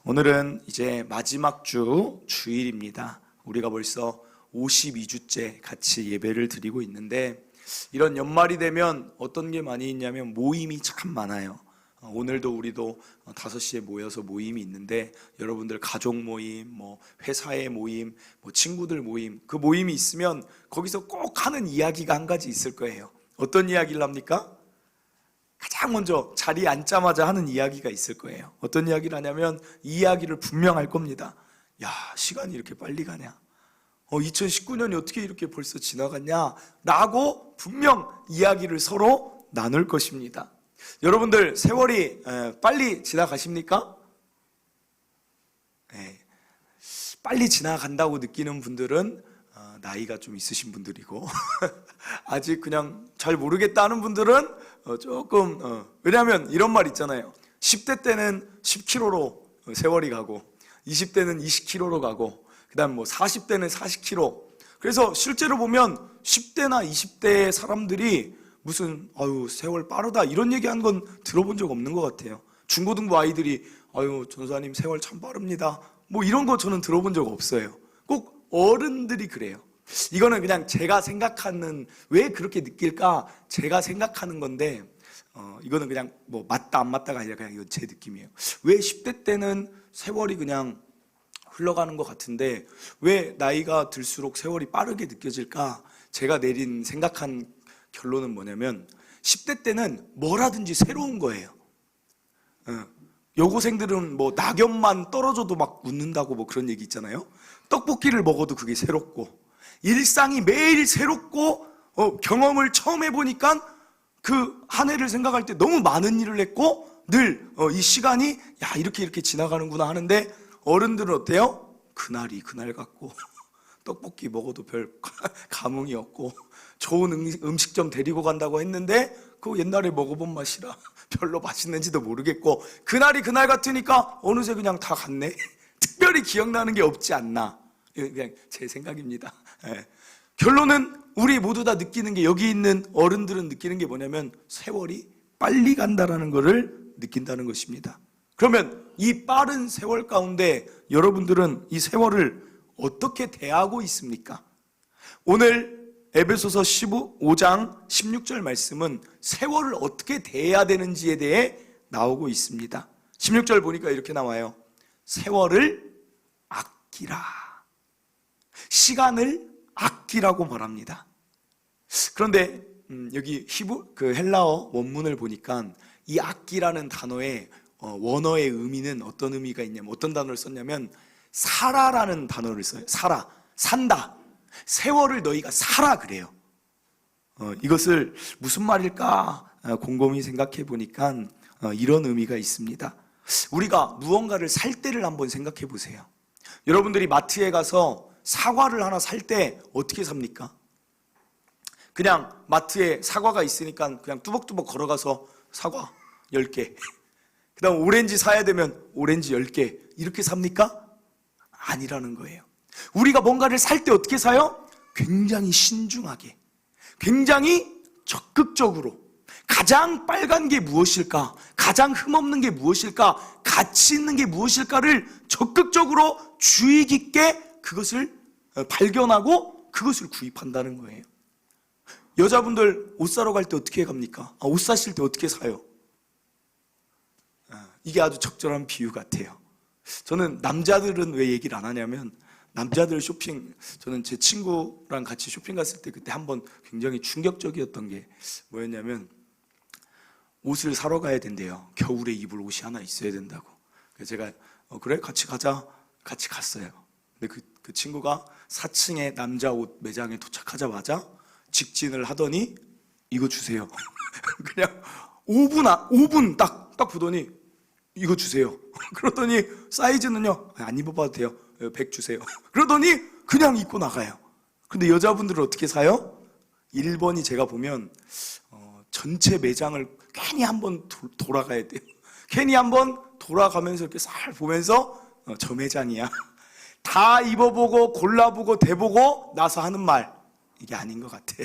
오늘은 이제 마지막 주 주일입니다. 우리가 벌써 52주째 같이 예배를 드리고 있는데, 이런 연말이 되면 어떤 게 많이 있냐면 모임이 참 많아요. 오늘도 우리도 5시에 모여서 모임이 있는데, 여러분들 가족 모임, 회사의 모임, 친구들 모임, 그 모임이 있으면 거기서 꼭 하는 이야기가 한 가지 있을 거예요. 어떤 이야기를 합니까? 가장 먼저 자리에 앉자마자 하는 이야기가 있을 거예요. 어떤 이야기를 하냐면 이 이야기를 분명 할 겁니다. 야, 시간이 이렇게 빨리 가냐? 2019년이 어떻게 이렇게 벌써 지나갔냐? 라고 분명 이야기를 서로 나눌 것입니다. 여러분들 세월이 빨리 지나가십니까? 네. 빨리 지나간다고 느끼는 분들은 나이가 좀 있으신 분들이고 아직 그냥 잘 모르겠다 하는 분들은 조금 왜냐하면 이런 말 있잖아요. 10대 때는 10km로 세월이 가고 20대는 20km로 가고 그 다음 40대는 40km. 그래서 실제로 보면 10대나 20대 사람들이 무슨 세월 빠르다 이런 얘기한 건 들어본 적 없는 것 같아요. 중고등부 아이들이 전사님 세월 참 빠릅니다 이런 거 저는 들어본 적 없어요. 꼭 어른들이 그래요. 이거는 그냥 제가 생각하는, 왜 그렇게 느낄까 제가 생각하는 건데, 이거는 그냥 맞다 안 맞다가 아니라 그냥 이건 제 느낌이에요. 왜 10대 때는 세월이 그냥 흘러가는 것 같은데 왜 나이가 들수록 세월이 빠르게 느껴질까? 제가 내린 생각한 결론은 뭐냐면 10대 때는 뭐라든지 새로운 거예요. 여고생들은 낙엽만 떨어져도 막 웃는다고 그런 얘기 있잖아요. 떡볶이를 먹어도 그게 새롭고, 일상이 매일 새롭고, 경험을 처음 해보니까 그 한 해를 생각할 때 너무 많은 일을 했고, 늘 이 시간이 이렇게 지나가는구나 하는데, 어른들은 어때요? 그날이 그날 같고 떡볶이 먹어도 별 감흥이 없고, 좋은 음식점 데리고 간다고 했는데 그거 옛날에 먹어본 맛이라 별로 맛있는지도 모르겠고, 그날이 그날 같으니까 어느새 그냥 다 갔네. 특별히 기억나는 게 없지 않나. 그냥 제 생각입니다. 결론은 우리 모두 다 느끼는 게, 여기 있는 어른들은 느끼는 게 뭐냐면 세월이 빨리 간다라는 것을 느낀다는 것입니다. 그러면 이 빠른 세월 가운데 여러분들은 이 세월을 어떻게 대하고 있습니까? 오늘 에베소서 15장 16절 말씀은 세월을 어떻게 대해야 되는지에 대해 나오고 있습니다. 16절 보니까 이렇게 나와요. 세월을 아끼라. 시간을 아끼라고 말합니다. 그런데 여기 헬라어 원문을 보니까 이 아끼라는 단어의 원어의 의미는 어떤 의미가 있냐면, 어떤 단어를 썼냐면 살아라는 단어를 써요. 살아, 산다. 세월을 너희가 살아 그래요. 이것을 무슨 말일까 곰곰이 생각해 보니까 이런 의미가 있습니다. 우리가 무언가를 살 때를 한번 생각해 보세요. 여러분들이 마트에 가서 사과를 하나 살 때 어떻게 삽니까? 그냥 마트에 사과가 있으니까 그냥 뚜벅뚜벅 걸어가서 사과 10개, 그 다음 오렌지 사야 되면 오렌지 10개 이렇게 삽니까? 아니라는 거예요. 우리가 뭔가를 살 때 어떻게 사요? 굉장히 신중하게, 굉장히 적극적으로, 가장 빨간 게 무엇일까? 가장 흠없는 게 무엇일까? 가치 있는 게 무엇일까를 적극적으로 주의 깊게 그것을 발견하고 그것을 구입한다는 거예요. 여자분들 옷 사러 갈 때 어떻게 갑니까? 옷 사실 때 어떻게 사요? 이게 아주 적절한 비유 같아요. 저는 남자들은 왜 얘기를 안 하냐면, 남자들 쇼핑, 저는 제 친구랑 같이 쇼핑 갔을 때 그때 한번 굉장히 충격적이었던 게 뭐였냐면, 옷을 사러 가야 된대요. 겨울에 입을 옷이 하나 있어야 된다고. 그래서 제가 그래 같이 가자, 같이 갔어요. 근데 그 친구가 4층의 남자 옷 매장에 도착하자마자 직진을 하더니 이거 주세요. 그냥 5분 딱 보더니 이거 주세요. 그러더니 사이즈는요, 안 입어봐도 돼요. 100 주세요. 그러더니 그냥 입고 나가요. 근데 여자분들은 어떻게 사요? 1번이 제가 보면 전체 매장을 괜히 한번 돌아가야 돼요. 괜히 한번 돌아가면서 이렇게 살 보면서 저 매장이야. 다 입어보고 골라보고 대보고 나서 하는 말, 이게 아닌 것 같아.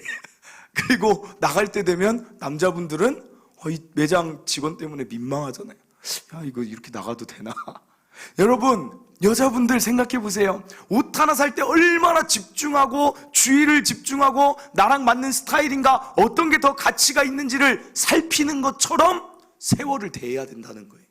그리고 나갈 때 되면 남자분들은 이 매장 직원 때문에 민망하잖아요. 야, 이거 이렇게 나가도 되나? 여러분, 여자분들 생각해 보세요. 옷 하나 살 때 얼마나 집중하고 주의를 집중하고 나랑 맞는 스타일인가, 어떤 게 더 가치가 있는지를 살피는 것처럼 세월을 대해야 된다는 거예요.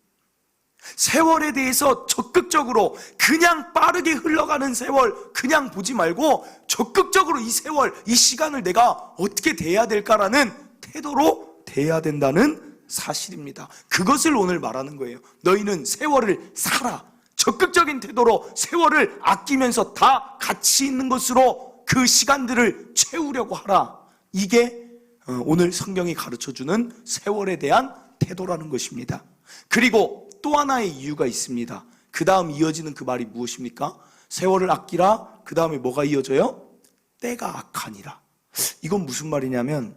세월에 대해서 적극적으로, 그냥 빠르게 흘러가는 세월 그냥 보지 말고 적극적으로 이 세월, 이 시간을 내가 어떻게 대해야 될까라는 태도로 대해야 된다는 사실입니다. 그것을 오늘 말하는 거예요. 너희는 세월을 살아. 적극적인 태도로 세월을 아끼면서 다 가치 있는 것으로 그 시간들을 채우려고 하라. 이게 오늘 성경이 가르쳐주는 세월에 대한 태도라는 것입니다. 그리고 또 하나의 이유가 있습니다. 그 다음 이어지는 그 말이 무엇입니까? 세월을 아끼라. 그 다음에 뭐가 이어져요? 때가 악하니라. 이건 무슨 말이냐면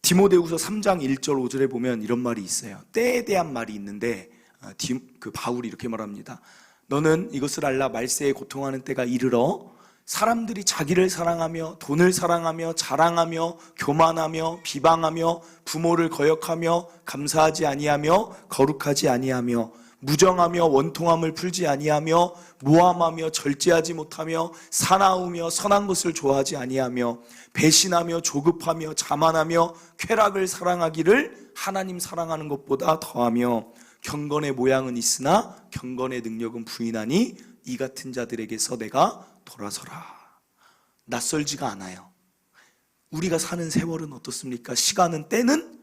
디모데후서 3장 1절 5절에 보면 이런 말이 있어요. 때에 대한 말이 있는데 그 바울이 이렇게 말합니다. 너는 이것을 알라. 말세에 고통하는 때가 이르러 사람들이 자기를 사랑하며 돈을 사랑하며 자랑하며 교만하며 비방하며 부모를 거역하며 감사하지 아니하며 거룩하지 아니하며 무정하며 원통함을 풀지 아니하며 모함하며 절제하지 못하며 사나우며 선한 것을 좋아하지 아니하며 배신하며 조급하며 자만하며 쾌락을 사랑하기를 하나님 사랑하는 것보다 더하며 경건의 모양은 있으나 경건의 능력은 부인하니 이 같은 자들에게서 내가 돌아서라. 낯설지가 않아요. 우리가 사는 세월은 어떻습니까? 시간은, 때는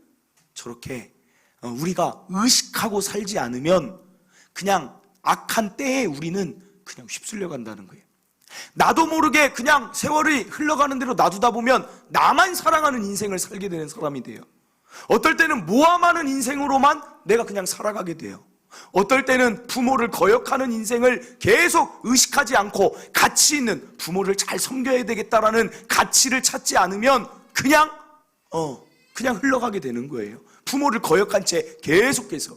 저렇게 우리가 의식하고 살지 않으면 그냥 악한 때에 우리는 그냥 휩쓸려 간다는 거예요. 나도 모르게 그냥 세월이 흘러가는 대로 놔두다 보면 나만 사랑하는 인생을 살게 되는 사람이 돼요. 어떨 때는 모함하는 인생으로만 내가 그냥 살아가게 돼요. 어떨 때는 부모를 거역하는 인생을 계속 의식하지 않고 가치 있는, 부모를 잘 섬겨야 되겠다라는 가치를 찾지 않으면 그냥 흘러가게 되는 거예요. 부모를 거역한 채 계속해서.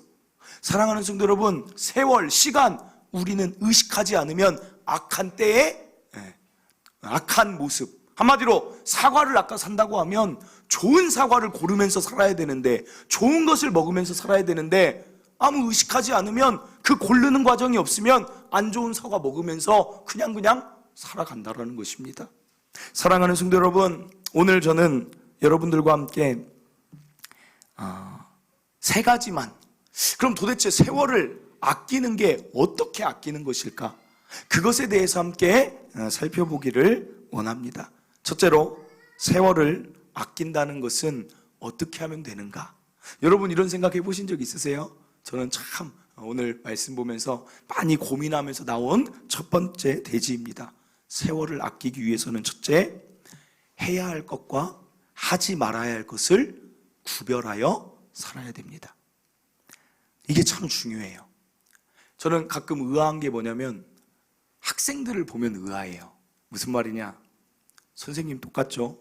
사랑하는 성도 여러분, 세월, 시간, 우리는 의식하지 않으면 악한 때에 악한 모습, 한마디로 사과를 아까 산다고 하면 좋은 사과를 고르면서 살아야 되는데, 좋은 것을 먹으면서 살아야 되는데 아무 의식하지 않으면, 그 고르는 과정이 없으면 안 좋은 사과 먹으면서 그냥 살아간다라는 것입니다. 사랑하는 성도 여러분, 오늘 저는 여러분들과 함께 세 가지만, 그럼 도대체 세월을 아끼는 게 어떻게 아끼는 것일까? 그것에 대해서 함께 살펴보기를 원합니다. 첫째로, 세월을 아낀다는 것은 어떻게 하면 되는가? 여러분, 이런 생각 해보신 적 있으세요? 저는 참 오늘 말씀 보면서 많이 고민하면서 나온 첫 번째 대지입니다. 세월을 아끼기 위해서는 첫째, 해야 할 것과 하지 말아야 할 것을 구별하여 살아야 됩니다. 이게 참 중요해요. 저는 가끔 의아한 게 뭐냐면 학생들을 보면 의아해요. 무슨 말이냐? 선생님 똑같죠?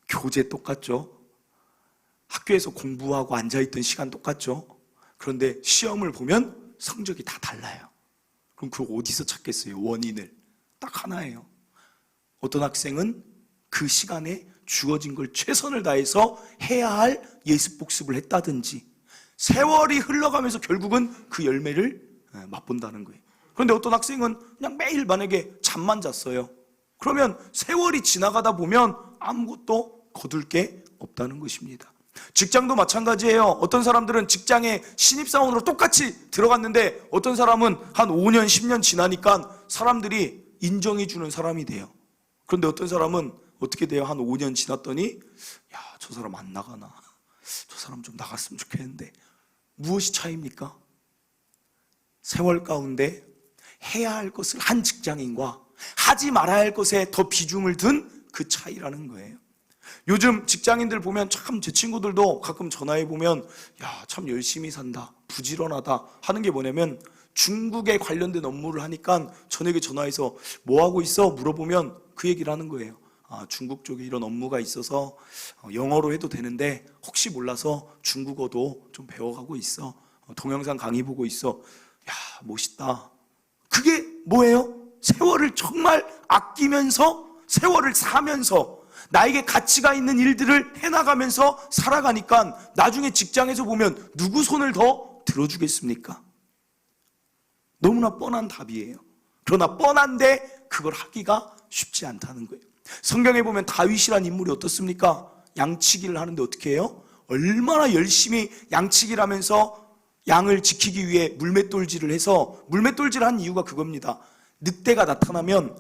교재 똑같죠? 학교에서 공부하고 앉아있던 시간 똑같죠? 그런데 시험을 보면 성적이 다 달라요. 그럼 그걸 어디서 찾겠어요? 원인을. 딱 하나예요. 어떤 학생은 그 시간에 주어진 걸 최선을 다해서 해야 할 예습 복습을 했다든지, 세월이 흘러가면서 결국은 그 열매를 맛본다는 거예요. 그런데 어떤 학생은 그냥 매일 만약에 잠만 잤어요. 그러면 세월이 지나가다 보면 아무것도 거둘 게 없다는 것입니다. 직장도 마찬가지예요. 어떤 사람들은 직장에 신입사원으로 똑같이 들어갔는데 어떤 사람은 한 5년, 10년 지나니까 사람들이 인정해주는 사람이 돼요. 그런데 어떤 사람은 어떻게 돼요? 한 5년 지났더니 야, 저 사람 안 나가나? 저 사람 좀 나갔으면 좋겠는데. 무엇이 차이입니까? 세월 가운데 해야 할 것을 한 직장인과 하지 말아야 할 것에 더 비중을 둔 그 차이라는 거예요. 요즘 직장인들 보면 참, 제 친구들도 가끔 전화해 보면 야, 참 열심히 산다, 부지런하다 하는 게 뭐냐면, 중국에 관련된 업무를 하니까 저녁에 전화해서 뭐 하고 있어? 물어보면 그 얘기를 하는 거예요. 아, 중국 쪽에 이런 업무가 있어서 영어로 해도 되는데 혹시 몰라서 중국어도 좀 배워가고 있어. 동영상 강의 보고 있어. 야, 멋있다. 그게 뭐예요? 세월을 정말 아끼면서, 세월을 사면서 나에게 가치가 있는 일들을 해나가면서 살아가니까 나중에 직장에서 보면 누구 손을 더 들어주겠습니까? 너무나 뻔한 답이에요. 그러나 뻔한데 그걸 하기가 쉽지 않다는 거예요. 성경에 보면 다윗이란 인물이 어떻습니까? 양치기를 하는데 어떻게 해요? 얼마나 열심히 양치기를 하면서 양을 지키기 위해 물맷돌질을 해서, 물맷돌질을 한 이유가 그겁니다. 늑대가 나타나면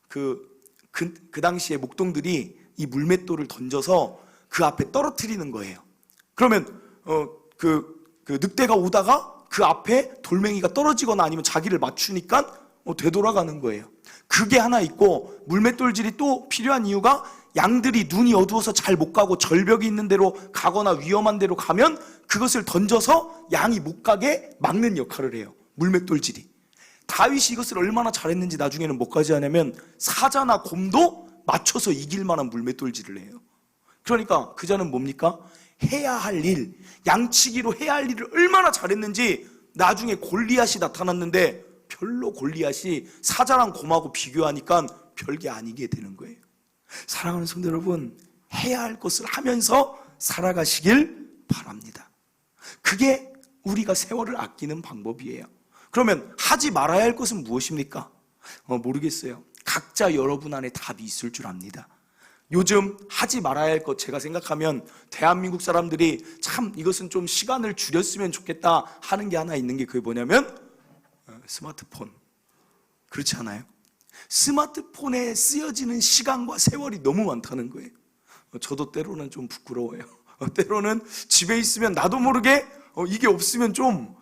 그 당시에 목동들이 이 물맷돌을 던져서 그 앞에 떨어뜨리는 거예요. 그러면 그 늑대가 오다가 그 앞에 돌멩이가 떨어지거나 아니면 자기를 맞추니까 되돌아가는 거예요. 그게 하나 있고, 물맷돌질이 또 필요한 이유가 양들이 눈이 어두워서 잘 못 가고 절벽이 있는 데로 가거나 위험한 데로 가면 그것을 던져서 양이 못 가게 막는 역할을 해요. 물맷돌질이. 다윗이 이것을 얼마나 잘했는지 나중에는 뭐까지 하냐면 사자나 곰도 맞춰서 이길 만한 물맷돌질을 해요. 그러니까 그자는 뭡니까? 해야 할 일, 양치기로 해야 할 일을 얼마나 잘했는지 나중에 골리앗이 나타났는데 별로 골리앗이 사자랑 곰하고 비교하니까 별게 아니게 되는 거예요. 사랑하는 성도 여러분, 해야 할 것을 하면서 살아가시길 바랍니다. 그게 우리가 세월을 아끼는 방법이에요. 그러면 하지 말아야 할 것은 무엇입니까? 모르겠어요. 각자 여러분 안에 답이 있을 줄 압니다. 요즘 하지 말아야 할 것, 제가 생각하면 대한민국 사람들이 참 이것은 좀 시간을 줄였으면 좋겠다 하는 게 하나 있는 게 그게 뭐냐면 스마트폰. 그렇지 않아요? 스마트폰에 쓰여지는 시간과 세월이 너무 많다는 거예요. 저도 때로는 좀 부끄러워요. 때로는 집에 있으면 나도 모르게 이게 없으면 좀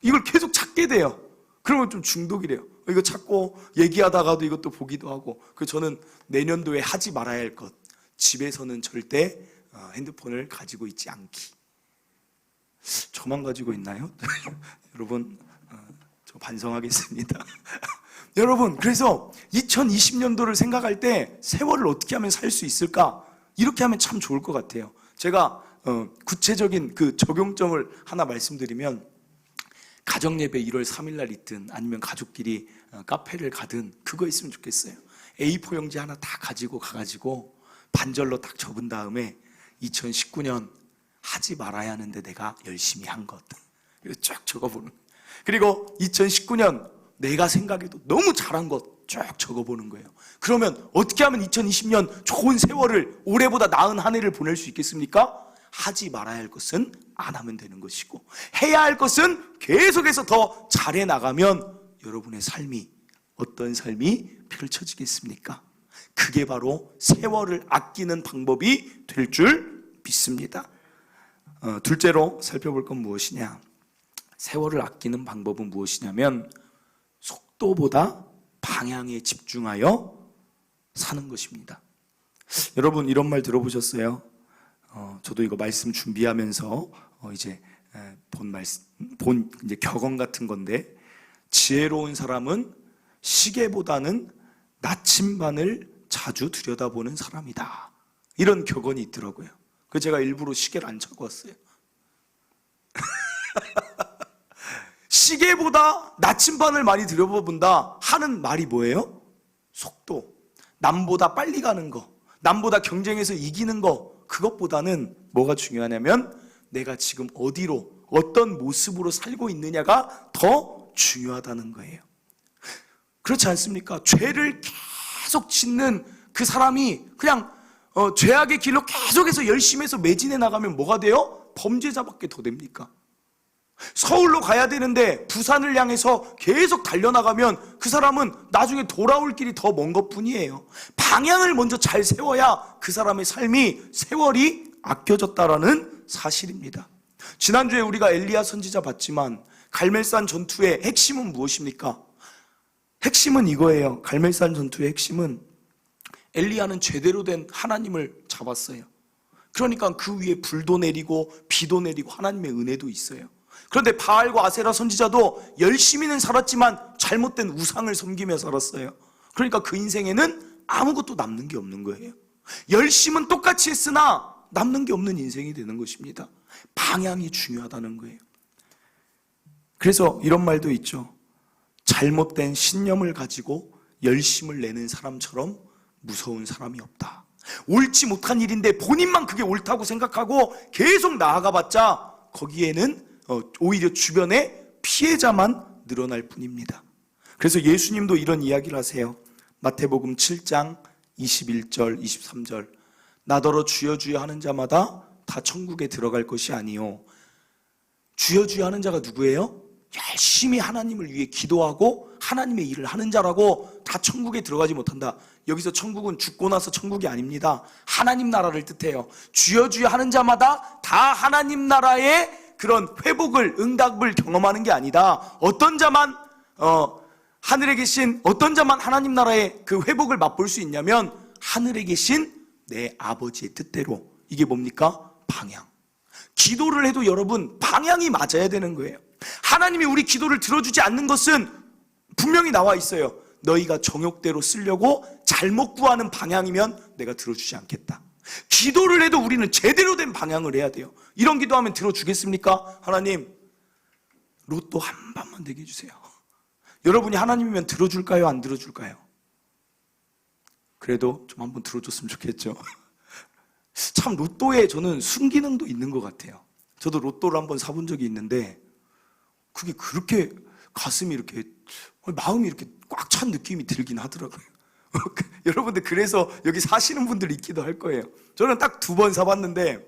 이걸 계속 찾게 돼요. 그러면 좀 중독이래요. 이거 찾고 얘기하다가도 이것도 보기도 하고. 그래서 저는 내년도에 하지 말아야 할 것, 집에서는 절대 핸드폰을 가지고 있지 않기. 저만 가지고 있나요? 여러분, 저 반성하겠습니다. 여러분, 그래서 2020년도를 생각할 때 세월을 어떻게 하면 살 수 있을까? 이렇게 하면 참 좋을 것 같아요. 제가 구체적인 그 적용점을 하나 말씀드리면, 가정예배 1월 3일 날 있든 아니면 가족끼리 카페를 가든 그거 있으면 좋겠어요. A4 용지 하나 다 가지고 가가지고 반절로 딱 적은 다음에 2019년 하지 말아야 하는데 내가 열심히 한 것, 이거 쫙 적어보는 거예요. 그리고 2019년 내가 생각해도 너무 잘한 것 쫙 적어보는 거예요. 그러면 어떻게 하면 2020년 좋은 세월을, 올해보다 나은 한 해를 보낼 수 있겠습니까? 하지 말아야 할 것은 안 하면 되는 것이고, 해야 할 것은 계속해서 더 잘해 나가면 여러분의 삶이 어떤 삶이 펼쳐지겠습니까? 그게 바로 세월을 아끼는 방법이 될 줄 믿습니다. 둘째로 살펴볼 건 무엇이냐? 세월을 아끼는 방법은 무엇이냐면 속도보다 방향에 집중하여 사는 것입니다. 여러분, 이런 말 들어보셨어요? 저도 이거 말씀 준비하면서 이제 이제 격언 같은 건데, 지혜로운 사람은 시계보다는 나침반을 자주 들여다보는 사람이다. 이런 격언이 있더라고요. 그래서 제가 일부러 시계를 안 차고 왔어요. 시계보다 나침반을 많이 들여다본다 하는 말이 뭐예요? 속도. 남보다 빨리 가는 거, 남보다 경쟁에서 이기는 거, 그것보다는 뭐가 중요하냐면 내가 지금 어디로, 어떤 모습으로 살고 있느냐가 더 중요하다는 거예요. 그렇지 않습니까? 죄를 계속 짓는 그 사람이 그냥 죄악의 길로 계속해서 열심히 해서 매진해 나가면 뭐가 돼요? 범죄자밖에 더 됩니까? 서울로 가야 되는데 부산을 향해서 계속 달려나가면 그 사람은 나중에 돌아올 길이 더 먼 것뿐이에요. 방향을 먼저 잘 세워야 그 사람의 삶이, 세월이 아껴졌다라는 사실입니다. 지난주에 우리가 엘리야 선지자 봤지만 갈멜산 전투의 핵심은 무엇입니까? 핵심은 이거예요. 갈멜산 전투의 핵심은 엘리야는 제대로 된 하나님을 잡았어요. 그러니까 그 위에 불도 내리고 비도 내리고 하나님의 은혜도 있어요. 그런데 바알과 아세라 선지자도 열심히는 살았지만 잘못된 우상을 섬기며 살았어요. 그러니까 그 인생에는 아무것도 남는 게 없는 거예요. 열심은 똑같이 했으나 남는 게 없는 인생이 되는 것입니다. 방향이 중요하다는 거예요. 그래서 이런 말도 있죠. 잘못된 신념을 가지고 열심을 내는 사람처럼 무서운 사람이 없다. 옳지 못한 일인데 본인만 그게 옳다고 생각하고 계속 나아가봤자 거기에는 오히려 주변에 피해자만 늘어날 뿐입니다. 그래서 예수님도 이런 이야기를 하세요. 마태복음 7장 21절 23절 나더러 주여 주여 하는 자마다 다 천국에 들어갈 것이 아니요. 주여 주여 하는 자가 누구예요? 열심히 하나님을 위해 기도하고 하나님의 일을 하는 자라고 다 천국에 들어가지 못한다. 여기서 천국은 죽고 나서 천국이 아닙니다. 하나님 나라를 뜻해요. 주여 주여 하는 자마다 다 하나님 나라의 그런 회복을, 응답을 경험하는 게 아니다. 어떤 자만 하늘에 계신 어떤 자만 하나님 나라의 그 회복을 맛볼 수 있냐면 하늘에 계신 내 아버지의 뜻대로. 이게 뭡니까? 방향. 기도를 해도 여러분 방향이 맞아야 되는 거예요. 하나님이 우리 기도를 들어주지 않는 것은 분명히 나와 있어요. 너희가 정욕대로 쓰려고 잘못 구하는 방향이면 내가 들어주지 않겠다. 기도를 해도 우리는 제대로 된 방향을 해야 돼요. 이런 기도하면 들어주겠습니까? 하나님 로또 한 번만 되게 해주세요. 여러분이 하나님이면 들어줄까요? 안 들어줄까요? 그래도 좀 한번 들어줬으면 좋겠죠. 참 로또에 저는 순기능도 있는 것 같아요. 저도 로또를 한번 사본 적이 있는데 그게 그렇게 가슴이 이렇게 마음이 이렇게 꽉 찬 느낌이 들긴 하더라고요. 여러분들 그래서 여기 사시는 분들 있기도 할 거예요. 저는 딱 2번 사봤는데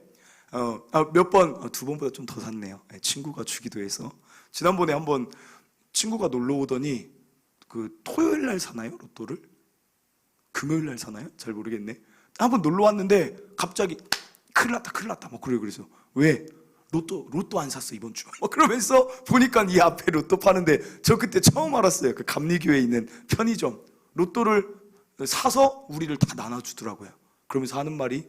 몇 번, 2번보다 좀 더 샀네요. 친구가 주기도 해서. 지난번에 한번 친구가 놀러 오더니 그 토요일 날 사나요? 로또를? 금요일 날 사나요? 잘 모르겠네. 한번 놀러 왔는데 갑자기 큰일 났다 뭐 그래서 왜? 로또 안 샀어 이번 주. 그러면서 보니까 이 앞에 로또 파는데 저 그때 처음 알았어요. 그 감리교회에 있는 편의점 로또를 사서 우리를 다 나눠주더라고요. 그러면서 하는 말이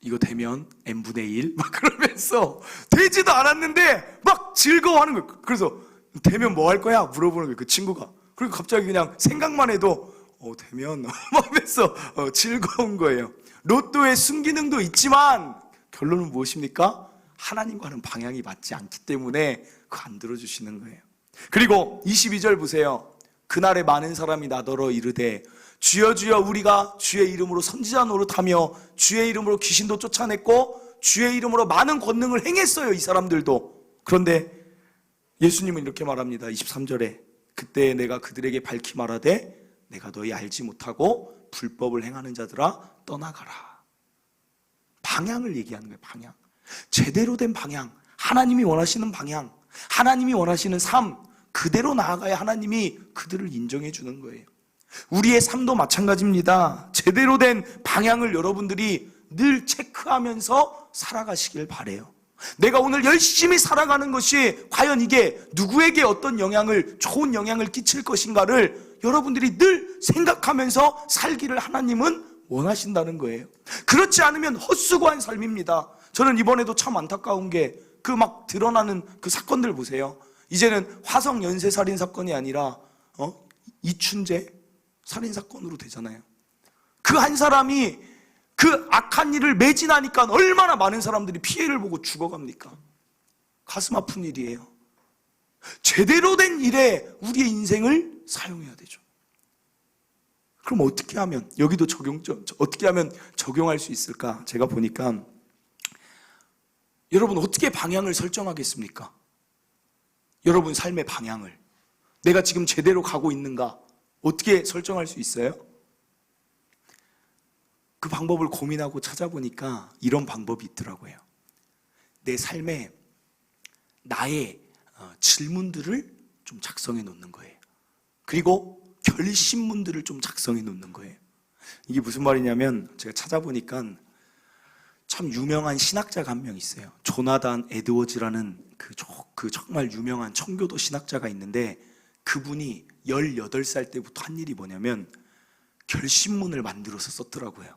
이거 되면 n분의 1 막 그러면서 되지도 않았는데 막 즐거워하는 거예요. 그래서 되면 뭐 할 거야? 물어보는 거예요. 그 친구가. 그리고 갑자기 그냥 생각만 해도 되면 하면서 즐거운 거예요. 로또의 순기능도 있지만 결론은 무엇입니까? 하나님과 하는 방향이 맞지 않기 때문에 그거 안 들어주시는 거예요. 그리고 22절 보세요. 그날에 많은 사람이 나더러 이르되 주여 주여 우리가 주의 이름으로 선지자 노릇하며 주의 이름으로 귀신도 쫓아냈고 주의 이름으로 많은 권능을 행했어요. 이 사람들도. 그런데 예수님은 이렇게 말합니다. 23절에 그때 내가 그들에게 밝히 말하되 내가 너희 알지 못하고 불법을 행하는 자들아 떠나가라. 방향을 얘기하는 거예요. 방향. 제대로 된 방향, 하나님이 원하시는 방향, 하나님이 원하시는 삶, 그대로 나아가야 하나님이 그들을 인정해 주는 거예요. 우리의 삶도 마찬가지입니다. 제대로 된 방향을 여러분들이 늘 체크하면서 살아가시길 바라요. 내가 오늘 열심히 살아가는 것이 과연 이게 누구에게 어떤 영향을, 좋은 영향을 끼칠 것인가를 여러분들이 늘 생각하면서 살기를 하나님은 원하신다는 거예요. 그렇지 않으면 헛수고한 삶입니다. 저는 이번에도 참 안타까운 게 그 막 드러나는 그 사건들 보세요. 이제는 화성 연쇄 살인 사건이 아니라 이춘재 살인 사건으로 되잖아요. 그 한 사람이 그 악한 일을 매진하니까 얼마나 많은 사람들이 피해를 보고 죽어갑니까? 가슴 아픈 일이에요. 제대로 된 일에 우리의 인생을 사용해야 되죠. 그럼 어떻게 하면 여기도 어떻게 하면 적용할 수 있을까? 제가 보니까 여러분 어떻게 방향을 설정하겠습니까? 여러분 삶의 방향을 내가 지금 제대로 가고 있는가? 어떻게 설정할 수 있어요? 그 방법을 고민하고 찾아보니까 이런 방법이 있더라고요. 내 삶에 나의 질문들을 좀 작성해 놓는 거예요. 그리고 결심문들을 좀 작성해 놓는 거예요. 이게 무슨 말이냐면 제가 찾아보니까 참 유명한 신학자가 한 명 있어요. 조나단 에드워즈라는 그 정말 유명한 청교도 신학자가 있는데 그분이 18살 때부터 한 일이 뭐냐면 결심문을 만들어서 썼더라고요.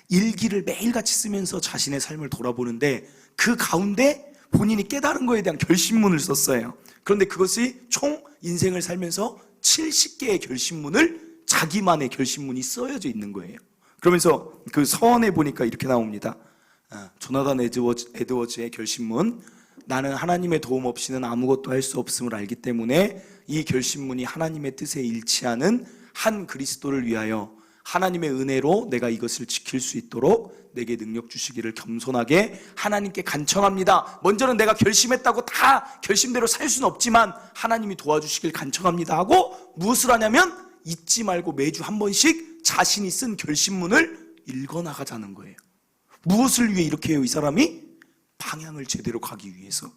일기를 매일같이 쓰면서 자신의 삶을 돌아보는데 그 가운데 본인이 깨달은 거에 대한 결심문을 썼어요. 그런데 그것이 총 인생을 살면서 70개의 결심문을 자기만의 결심문이 써여져 있는 거예요. 그러면서 그 서원에 보니까 이렇게 나옵니다. 조나단 에드워즈의 결심문. 나는 하나님의 도움 없이는 아무것도 할 수 없음을 알기 때문에 이 결심문이 하나님의 뜻에 일치하는 한 그리스도를 위하여 하나님의 은혜로 내가 이것을 지킬 수 있도록 내게 능력 주시기를 겸손하게 하나님께 간청합니다. 먼저는 내가 결심했다고 다 결심대로 살 수는 없지만 하나님이 도와주시길 간청합니다 하고 무엇을 하냐면 잊지 말고 매주 한 번씩 자신이 쓴 결심문을 읽어나가자는 거예요. 무엇을 위해 이렇게 해요? 이 사람이 방향을 제대로 가기 위해서.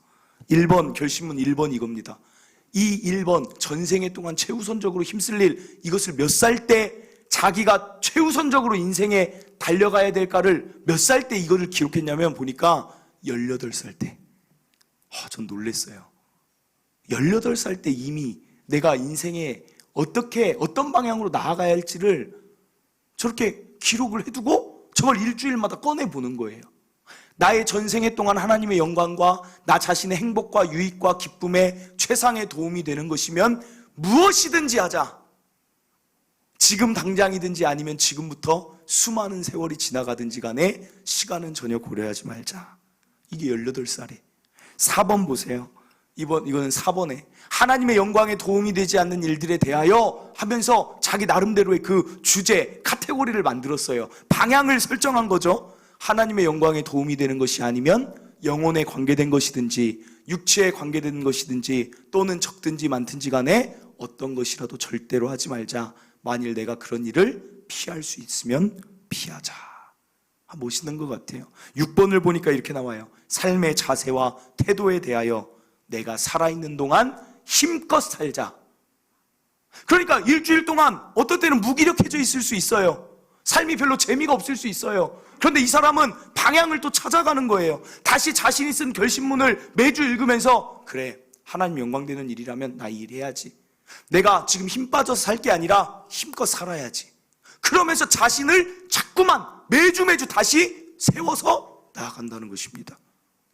1번 결심문 1번 이겁니다. 이 1번 전생에 동안 최우선적으로 힘쓸 일, 이것을 몇 살 때 자기가 최우선적으로 인생에 달려가야 될까를 몇 살 때 이거를 기록했냐면 보니까 18살 때. 전 놀랐어요. 18살 때 이미 내가 인생에 어떤 방향으로 나아가야 할지를 저렇게 기록을 해두고 저걸 일주일마다 꺼내보는 거예요. 나의 전생에 동안 하나님의 영광과 나 자신의 행복과 유익과 기쁨의 최상의 도움이 되는 것이면 무엇이든지 하자. 지금 당장이든지 아니면 지금부터 수많은 세월이 지나가든지 간에 시간은 전혀 고려하지 말자. 이게 18살에. 4번 보세요. 이거는 4번에 하나님의 영광에 도움이 되지 않는 일들에 대하여 하면서 자기 나름대로의 그 주제, 카테고리를 만들었어요. 방향을 설정한 거죠. 하나님의 영광에 도움이 되는 것이 아니면 영혼에 관계된 것이든지 육체에 관계된 것이든지 또는 적든지 많든지 간에 어떤 것이라도 절대로 하지 말자. 만일 내가 그런 일을 피할 수 있으면 피하자. 멋있는 것 같아요. 6번을 보니까 이렇게 나와요. 삶의 자세와 태도에 대하여 내가 살아있는 동안 힘껏 살자. 그러니까 일주일 동안 어떤 때는 무기력해져 있을 수 있어요. 삶이 별로 재미가 없을 수 있어요. 그런데 이 사람은 방향을 또 찾아가는 거예요. 다시 자신이 쓴 결심문을 매주 읽으면서 그래, 하나님 영광되는 일이라면 나 일해야지. 내가 지금 힘 빠져서 살 게 아니라 힘껏 살아야지. 그러면서 자신을 자꾸만 매주 다시 세워서 나아간다는 것입니다.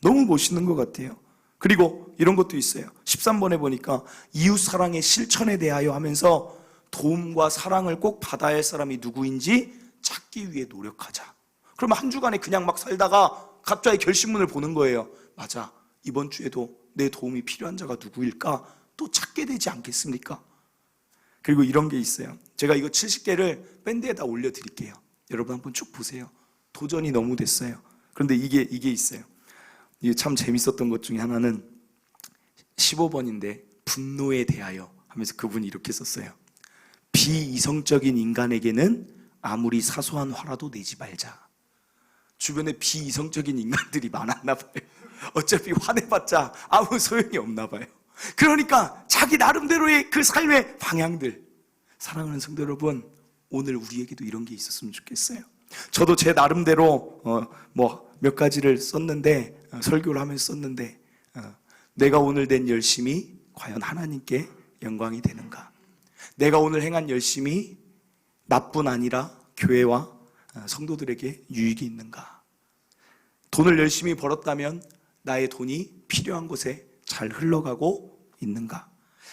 너무 멋있는 것 같아요. 그리고 이런 것도 있어요. 13번에 보니까 이웃사랑의 실천에 대하여 하면서 도움과 사랑을 꼭 받아야 할 사람이 누구인지 찾기 위해 노력하자. 그러면 한 주간에 그냥 막 살다가 갑자기 결심문을 보는 거예요. 맞아, 이번 주에도 내 도움이 필요한 자가 누구일까 또 찾게 되지 않겠습니까? 그리고 이런 게 있어요. 제가 이거 70개를 밴드에다 올려드릴게요. 여러분 한번 쭉 보세요. 도전이 너무 됐어요. 그런데 이게 있어요. 이게 참 재밌었던 것 중에 하나는 15번인데 분노에 대하여 하면서 그분이 이렇게 썼어요. 비이성적인 인간에게는 아무리 사소한 화라도 내지 말자. 주변에 비이성적인 인간들이 많았나 봐요. 어차피 화내봤자 아무 소용이 없나 봐요. 그러니까 자기 나름대로의 그 삶의 방향들. 사랑하는 성도 여러분, 오늘 우리에게도 이런 게 있었으면 좋겠어요. 저도 제 나름대로 몇 가지를 썼는데, 설교를 하면서 썼는데, 내가 오늘 낸 열심이 과연 하나님께 영광이 되는가? 내가 오늘 행한 열심이 나뿐 아니라 교회와 성도들에게 유익이 있는가? 돈을 열심히 벌었다면 나의 돈이 필요한 곳에 잘 흘러가고 있는가?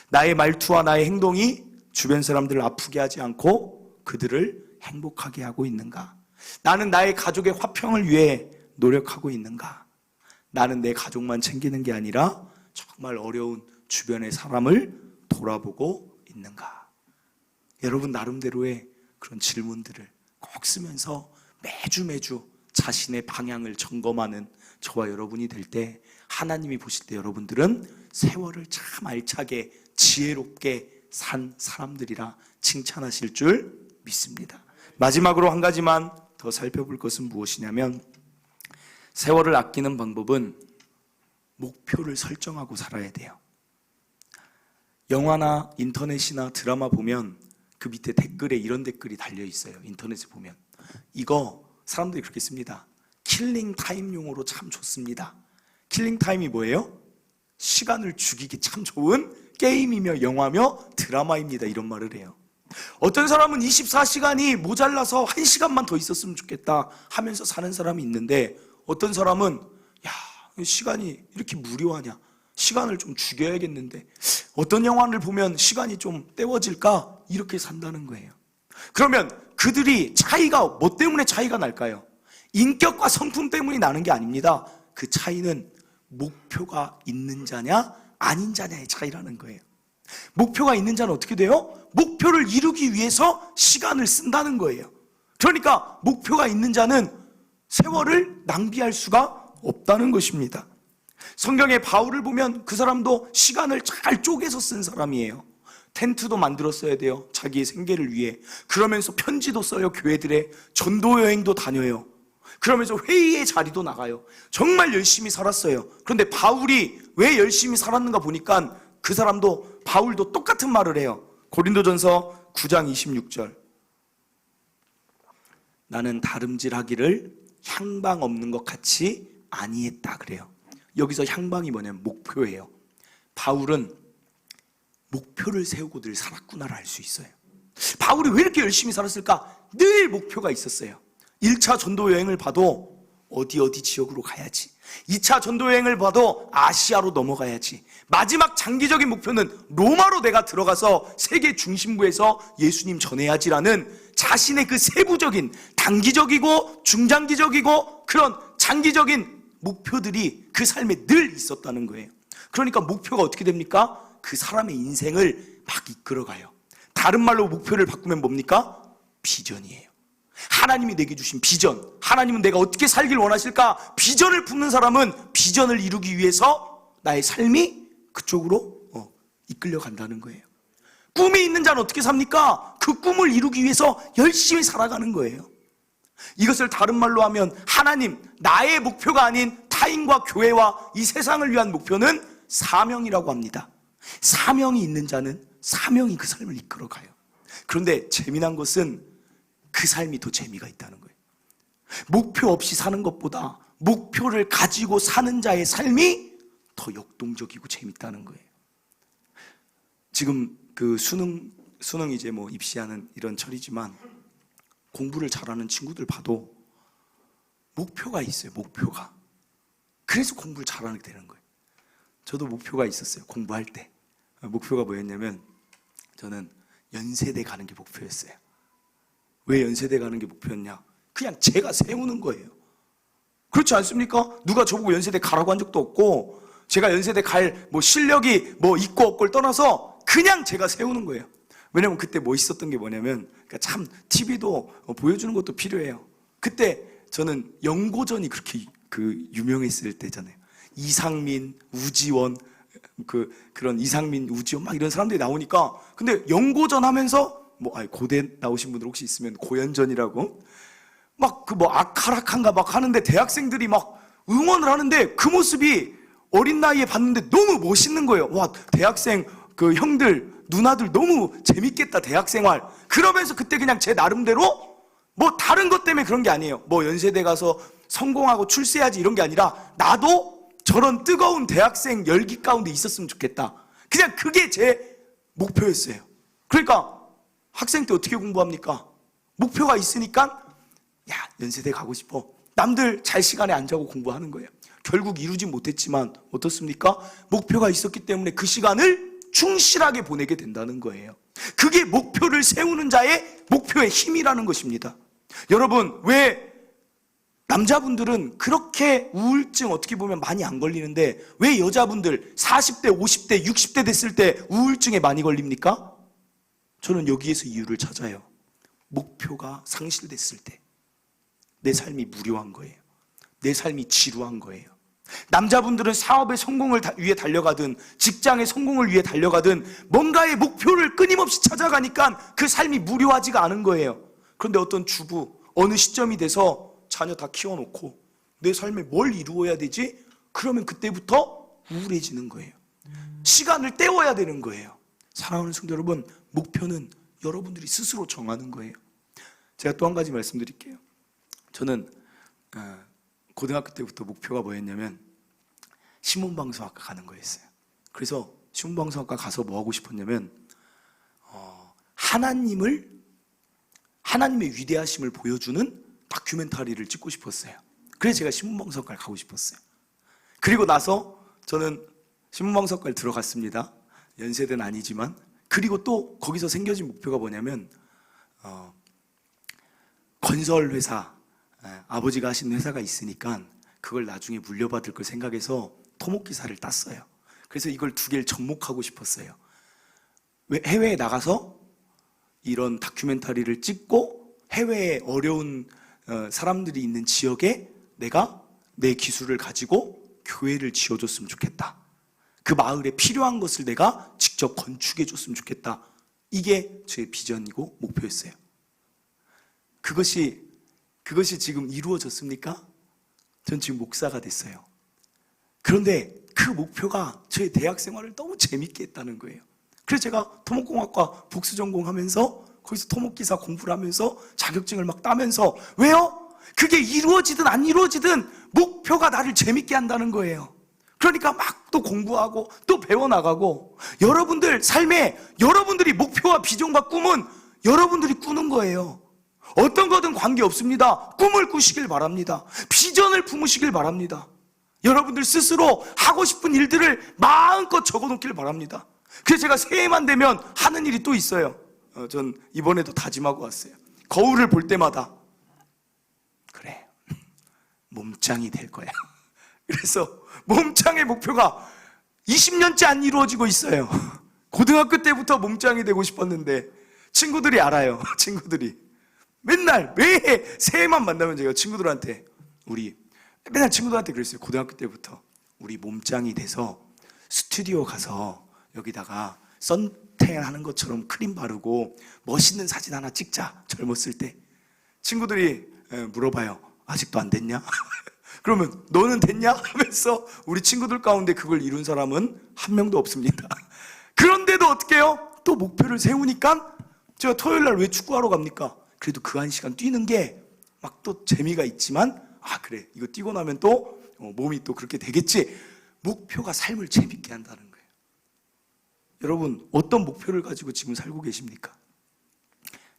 나의 말투와 나의 행동이 주변 사람들을 아프게 하지 않고 그들을 행복하게 하고 있는가? 나는 나의 가족의 화평을 위해 노력하고 있는가? 나는 내 가족만 챙기는 게 아니라 정말 어려운 주변의 사람을 돌아보고 있는가? 여러분 나름대로의 그런 질문들을 꼭 쓰면서 매주 자신의 방향을 점검하는 저와 여러분이 될 때 하나님이 보실 때 여러분들은 세월을 참 알차게 지혜롭게 산 사람들이라 칭찬하실 줄 믿습니다. 마지막으로 한 가지만 더 살펴볼 것은 무엇이냐면 세월을 아끼는 방법은 목표를 설정하고 살아야 돼요. 영화나 인터넷이나 드라마 보면 그 밑에 댓글에 이런 댓글이 달려 있어요. 인터넷에 보면 이거 사람들이 그렇게 씁니다. 킬링 타임용으로 참 좋습니다. 킬링 타임이 뭐예요? 시간을 죽이기 참 좋은 게임이며 영화며 드라마입니다. 이런 말을 해요. 어떤 사람은 24시간이 모자라서 1시간만 더 있었으면 좋겠다 하면서 사는 사람이 있는데 어떤 사람은 시간이 이렇게 무료하냐, 시간을 좀 죽여야겠는데 어떤 영화를 보면 시간이 좀 때워질까 이렇게 산다는 거예요. 그러면 그들이 차이가 뭐 때문에 차이가 날까요? 인격과 성품 때문이 나는 게 아닙니다. 그 차이는 목표가 있는 자냐 아닌 자냐의 차이라는 거예요. 목표가 있는 자는 어떻게 돼요? 목표를 이루기 위해서 시간을 쓴다는 거예요. 그러니까 목표가 있는 자는 세월을 낭비할 수가 없다는 것입니다. 성경에 바울을 보면 그 사람도 시간을 잘 쪼개서 쓴 사람이에요. 텐트도 만들었어야 돼요, 자기의 생계를 위해. 그러면서 편지도 써요, 교회들에. 전도 여행도 다녀요. 그러면서 회의의 자리도 나가요. 정말 열심히 살았어요. 그런데 바울이 왜 열심히 살았는가 보니까 그 사람도, 바울도 똑같은 말을 해요. 고린도전서 9장 26절. 나는 다름질하기를 향방 없는 것 같이 아니했다 그래요. 여기서 향방이 뭐냐면 목표예요. 바울은 목표를 세우고 늘 살았구나를 알 수 있어요. 바울이 왜 이렇게 열심히 살았을까? 늘 목표가 있었어요. 1차 전도 여행을 봐도 어디 지역으로 가야지. 2차 전도 여행을 봐도 아시아로 넘어가야지. 마지막 장기적인 목표는 로마로 내가 들어가서 세계 중심부에서 예수님 전해야지라는 자신의 그 세부적인, 단기적이고 중장기적이고 그런 장기적인 목표들이 그 삶에 늘 있었다는 거예요. 그러니까 목표가 어떻게 됩니까? 그 사람의 인생을 막 이끌어가요. 다른 말로 목표를 바꾸면 뭡니까? 비전이에요. 하나님이 내게 주신 비전, 하나님은 내가 어떻게 살길 원하실까? 비전을 품는 사람은 비전을 이루기 위해서 나의 삶이 그쪽으로 이끌려 간다는 거예요. 꿈이 있는 자는 어떻게 삽니까? 그 꿈을 이루기 위해서 열심히 살아가는 거예요. 이것을 다른 말로 하면 하나님, 나의 목표가 아닌 타인과 교회와 이 세상을 위한 목표는 사명이라고 합니다. 사명이 있는 자는 사명이 그 삶을 이끌어가요. 그런데 재미난 것은 그 삶이 더 재미가 있다는 거예요. 목표 없이 사는 것보다 목표를 가지고 사는 자의 삶이 더 역동적이고 재밌다는 거예요. 지금 그 수능 이제 뭐 입시하는 이런 철이지만 공부를 잘하는 친구들 봐도 목표가 있어요. 목표가. 그래서 공부를 잘하게 되는 거예요. 저도 목표가 있었어요. 공부할 때. 목표가 뭐였냐면 저는 연세대 가는 게 목표였어요. 왜 연세대 가는 게 목표였냐? 그냥 제가 세우는 거예요. 그렇지 않습니까? 누가 저보고 연세대 가라고 한 적도 없고, 제가 연세대 갈 뭐 실력이 뭐 있고 없고를 떠나서 그냥 제가 세우는 거예요. 왜냐면 그때 멋있었던 게 뭐냐면, 그러니까 참 TV도 보여주는 것도 필요해요. 그때 저는 연고전이 그렇게 유명했을 때잖아요. 이상민, 우지원, 그런 이상민, 우지원 막 이런 사람들이 나오니까, 근데 연고전 하면서 고대 나오신 분들 혹시 있으면 고연전이라고 막 아카라칸가 막 하는데 대학생들이 막 응원을 하는데 그 모습이 어린 나이에 봤는데 너무 멋있는 거예요. 와, 대학생 그 형들, 누나들 너무 재밌겠다, 대학생활. 그러면서 그때 그냥 제 나름대로 뭐 다른 것 때문에 그런 게 아니에요. 뭐 연세대 가서 성공하고 출세해야지 이런 게 아니라 나도 저런 뜨거운 대학생 열기 가운데 있었으면 좋겠다. 그냥 그게 제 목표였어요. 그러니까 학생 때 어떻게 공부합니까? 목표가 있으니까 연세대 가고 싶어. 남들 잘 시간에 안 자고 공부하는 거예요. 결국 이루지 못했지만 어떻습니까? 목표가 있었기 때문에 그 시간을 충실하게 보내게 된다는 거예요. 그게 목표를 세우는 자의 목표의 힘이라는 것입니다. 여러분, 왜 남자분들은 그렇게 우울증 어떻게 보면 많이 안 걸리는데 왜 여자분들 40대, 50대, 60대 됐을 때 우울증에 많이 걸립니까? 저는 여기에서 이유를 찾아요. 목표가 상실됐을 때 내 삶이 무료한 거예요. 내 삶이 지루한 거예요. 남자분들은 사업의 성공을 위해 달려가든 직장의 성공을 위해 달려가든 뭔가의 목표를 끊임없이 찾아가니까 그 삶이 무료하지가 않은 거예요. 그런데 어떤 주부 어느 시점이 돼서 자녀 다 키워놓고 내 삶에 뭘 이루어야 되지? 그러면 그때부터 우울해지는 거예요. 시간을 때워야 되는 거예요. 사랑하는 성도 여러분, 목표는 여러분들이 스스로 정하는 거예요. 제가 또 한 가지 말씀드릴게요. 저는 고등학교 때부터 목표가 뭐였냐면 신문방송학과 가는 거였어요. 그래서 신문방송학과 가서 뭐 하고 싶었냐면 하나님의 위대하심을 보여주는 다큐멘터리를 찍고 싶었어요. 그래서 제가 신문방송학과를 가고 싶었어요. 그리고 나서 저는 신문방송학과를 들어갔습니다. 연세대는 아니지만. 그리고 또 거기서 생겨진 목표가 뭐냐면 건설회사, 아버지가 하시는 회사가 있으니까 그걸 나중에 물려받을 걸 생각해서 토목기사를 땄어요. 그래서 이걸 두 개를 접목하고 싶었어요. 해외에 나가서 이런 다큐멘터리를 찍고 해외에 어려운 사람들이 있는 지역에 내가 내 기술을 가지고 교회를 지어줬으면 좋겠다. 그 마을에 필요한 것을 내가 직접 건축해줬으면 좋겠다. 이게 제 비전이고 목표였어요. 그것이 지금 이루어졌습니까? 전 지금 목사가 됐어요. 그런데 그 목표가 저의 대학 생활을 너무 재밌게 했다는 거예요. 그래서 제가 토목공학과 복수 전공하면서 거기서 토목기사 공부를 하면서 자격증을 막 따면서, 왜요? 그게 이루어지든 안 이루어지든 목표가 나를 재밌게 한다는 거예요. 그러니까 막 또 공부하고 또 배워나가고, 여러분들 삶에 여러분들이 목표와 비전과 꿈은 여러분들이 꾸는 거예요. 어떤 거든 관계없습니다. 꿈을 꾸시길 바랍니다. 비전을 품으시길 바랍니다. 여러분들 스스로 하고 싶은 일들을 마음껏 적어놓길 바랍니다. 그래서 제가 새해만 되면 하는 일이 또 있어요. 전 이번에도 다짐하고 왔어요. 거울을 볼 때마다 그래, 몸짱이 될 거야. 그래서 몸짱의 목표가 20년째 안 이루어지고 있어요. 고등학교 때부터 몸짱이 되고 싶었는데 친구들이 알아요. 친구들이 맨날 매해 새해만 만나면 제가 친구들한테 맨날 친구들한테 그랬어요. 고등학교 때부터 우리 몸짱이 돼서 스튜디오 가서 여기다가 선탠 하는 것처럼 크림 바르고 멋있는 사진 하나 찍자. 젊었을 때. 친구들이 물어봐요. 아직도 안 됐냐? 그러면 너는 됐냐? 하면서 우리 친구들 가운데 그걸 이룬 사람은 한 명도 없습니다. 그런데도 어떻게 해요? 또 목표를 세우니까, 제가 토요일 날 왜 축구하러 갑니까? 그래도 그 한 시간 뛰는 게 막 또 재미가 있지만, 그래, 이거 뛰고 나면 또 몸이 또 그렇게 되겠지. 목표가 삶을 재밌게 한다는 거예요. 여러분, 어떤 목표를 가지고 지금 살고 계십니까?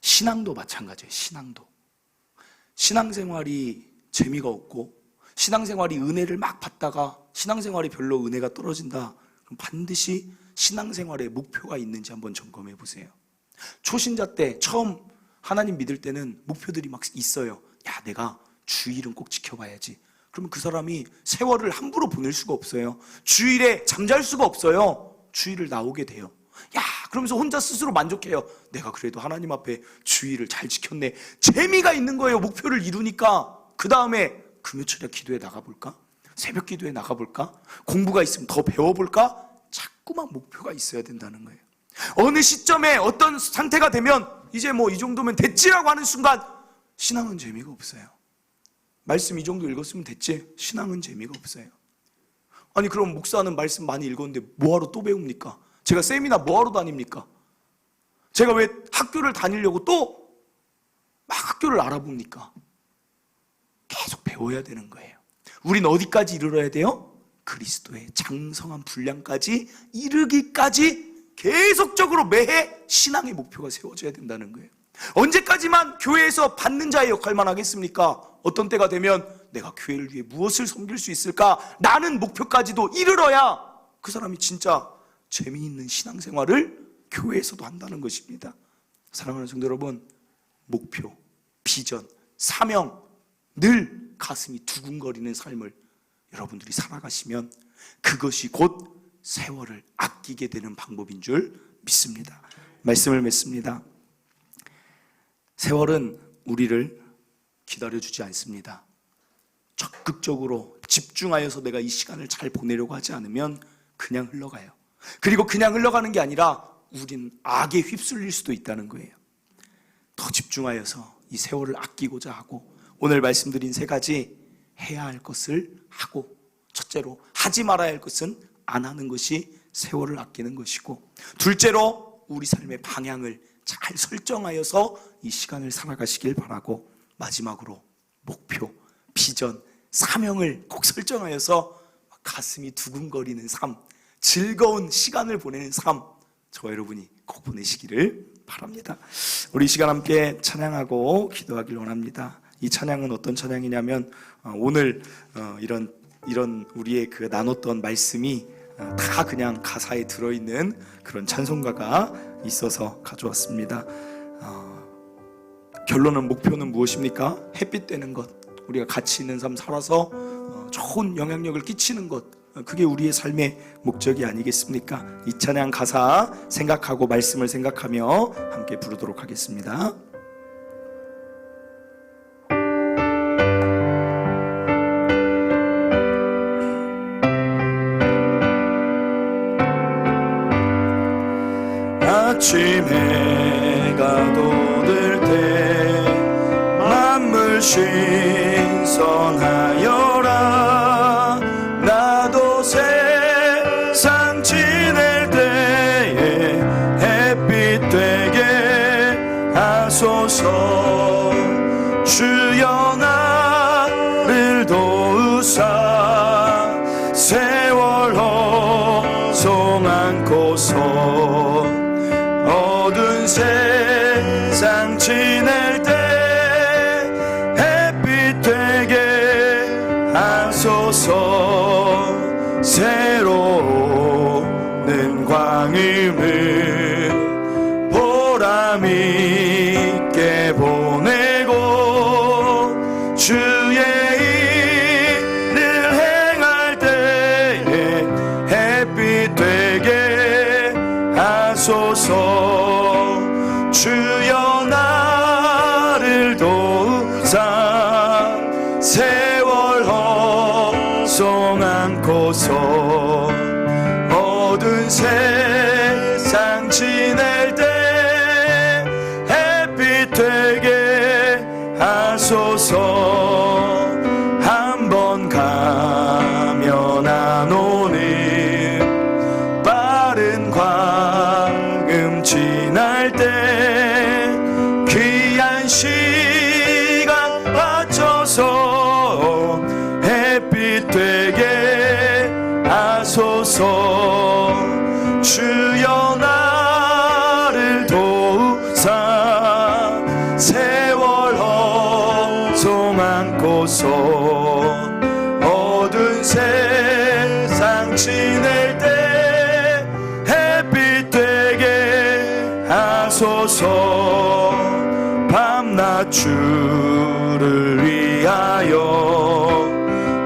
신앙도 마찬가지예요. 신앙생활이 재미가 없고, 신앙생활이 은혜를 막 받다가 신앙생활이 별로 은혜가 떨어진다. 그럼 반드시 신앙생활에 목표가 있는지 한번 점검해 보세요. 초신자 때 처음 하나님 믿을 때는 목표들이 막 있어요. 야, 내가 주일은 꼭 지켜봐야지. 그러면 그 사람이 세월을 함부로 보낼 수가 없어요. 주일에 잠잘 수가 없어요. 주일을 나오게 돼요. 야, 그러면서 혼자 스스로 만족해요. 내가 그래도 하나님 앞에 주일을 잘 지켰네. 재미가 있는 거예요. 목표를 이루니까. 그 다음에 금요철에 기도에 나가볼까? 새벽 기도에 나가볼까? 공부가 있으면 더 배워볼까? 자꾸만 목표가 있어야 된다는 거예요. 어느 시점에 어떤 상태가 되면 이제 뭐 이 정도면 됐지라고 하는 순간 신앙은 재미가 없어요. 말씀 이 정도 읽었으면 됐지? 신앙은 재미가 없어요. 아니, 그럼 목사는 말씀 많이 읽었는데 뭐하러 또 배웁니까? 제가 세미나 뭐하러 다닙니까? 제가 왜 학교를 다니려고 또 막 학교를 알아봅니까? 계속 배워야 되는 거예요. 우린 어디까지 이르러야 돼요? 그리스도의 장성한 분량까지 이르기까지 계속적으로 매해 신앙의 목표가 세워져야 된다는 거예요. 언제까지만 교회에서 받는 자의 역할만 하겠습니까? 어떤 때가 되면 내가 교회를 위해 무엇을 섬길 수 있을까? 라는 목표까지도 이르러야 그 사람이 진짜 재미있는 신앙생활을 교회에서도 한다는 것입니다. 사랑하는 성도 여러분, 목표, 비전, 사명, 늘 가슴이 두근거리는 삶을 여러분들이 살아가시면 그것이 곧 세월을 아끼게 되는 방법인 줄 믿습니다. 말씀을 맺습니다. 세월은 우리를 기다려주지 않습니다. 적극적으로 집중하여서 내가 이 시간을 잘 보내려고 하지 않으면 그냥 흘러가요. 그리고 그냥 흘러가는 게 아니라 우린 악에 휩쓸릴 수도 있다는 거예요. 더 집중하여서 이 세월을 아끼고자 하고, 오늘 말씀드린 세 가지 해야 할 것을 하고, 첫째로 하지 말아야 할 것은 안 하는 것이 세월을 아끼는 것이고, 둘째로 우리 삶의 방향을 잘 설정하여서 이 시간을 살아가시길 바라고, 마지막으로 목표, 비전, 사명을 꼭 설정하여서 가슴이 두근거리는 삶, 즐거운 시간을 보내는 삶, 저와 여러분이 꼭 보내시기를 바랍니다. 우리 이 시간 함께 찬양하고 기도하길 원합니다. 이 찬양은 어떤 찬양이냐면, 오늘 이런 우리의 그 나눴던 말씀이 다 그냥 가사에 들어있는 그런 찬송가가 있어서 가져왔습니다. 결론은, 목표는 무엇입니까? 햇빛 되는 것, 우리가 가치 있는 삶 살아서 좋은 영향력을 끼치는 것, 그게 우리의 삶의 목적이 아니겠습니까? 이 찬양 가사 생각하고 말씀을 생각하며 함께 부르도록 하겠습니다. 아침 해가 돋을 때 만물 신선하여라. 나도 세상 지낼 때에 햇빛 되게 하소서. 주여 나를 도우사 세월 허송 않고서 어두운 세상 지낼 때 햇빛 되게 하소서. 새로운 광음을 보람 있게 보내고 주의 일을 행할 때에 햇빛 되게 하소서. 주여 나를 도우사 세월 허송 않고서 어두운 세상 지낼 때 햇빛 되게 하소서. 한 번 가면 안 오는 빠른 광음 지날 때 귀한 시간 맞춰서 햇빛 되게 하소서. 주여 나를 도우사 세월 허송 않고서 어두운 세상 지낼 때 햇빛 되게 하소서. 밤낮 주를 위하여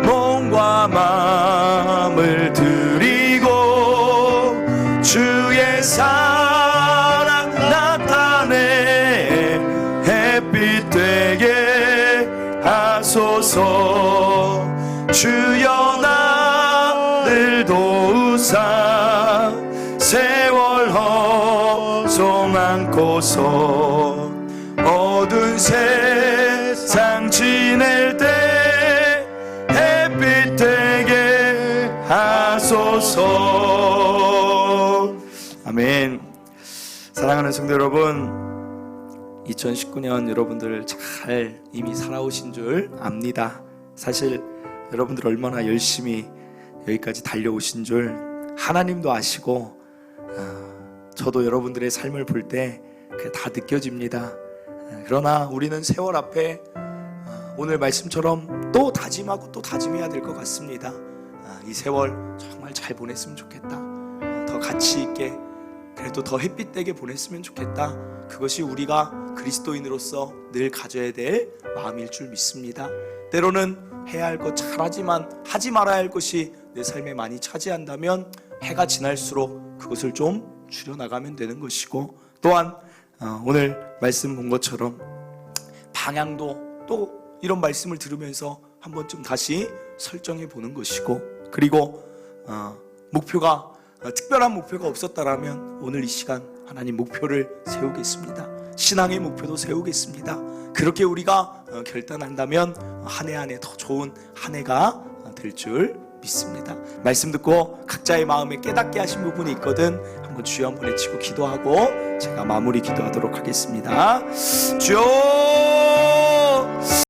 몸과 마음을 드리고 주의 사랑 나타내 햇빛 되게 하소서. 주여 나를 도우사 세월 허송 않고서 어두운 세상 지낼 때 햇빛 되게 하소서. 아멘. 사랑하는 성도 여러분, 2019년 여러분들 잘 이미 살아오신 줄 압니다. 사실 여러분들 얼마나 열심히 여기까지 달려오신 줄 하나님도 아시고, 저도 여러분들의 삶을 볼 때 그게 다 느껴집니다. 그러나 우리는 세월 앞에 오늘 말씀처럼 또 다짐하고 또 다짐해야 될 것 같습니다. 이 세월 정말 잘 보냈으면 좋겠다. 더 가치 있게, 그래도 더 햇빛되게 보냈으면 좋겠다. 그것이 우리가 그리스도인으로서 늘 가져야 될 마음일 줄 믿습니다. 때로는 해야 할 것 잘하지만 하지 말아야 할 것이 내 삶에 많이 차지한다면 해가 지날수록 그것을 좀 줄여나가면 되는 것이고, 또한 오늘 말씀 본 것처럼 방향도 또 이런 말씀을 들으면서 한 번쯤 다시 설정해 보는 것이고, 그리고 목표가 특별한 목표가 없었다라면 오늘 이 시간 하나님 목표를 세우겠습니다. 신앙의 목표도 세우겠습니다. 그렇게 우리가 결단한다면 한 해 한 해 더 좋은 한 해가 될 줄 믿습니다. 말씀 듣고 각자의 마음에 깨닫게 하신 부분이 있거든 한번 주여 한번 외치고 기도하고 제가 마무리 기도하도록 하겠습니다. 주여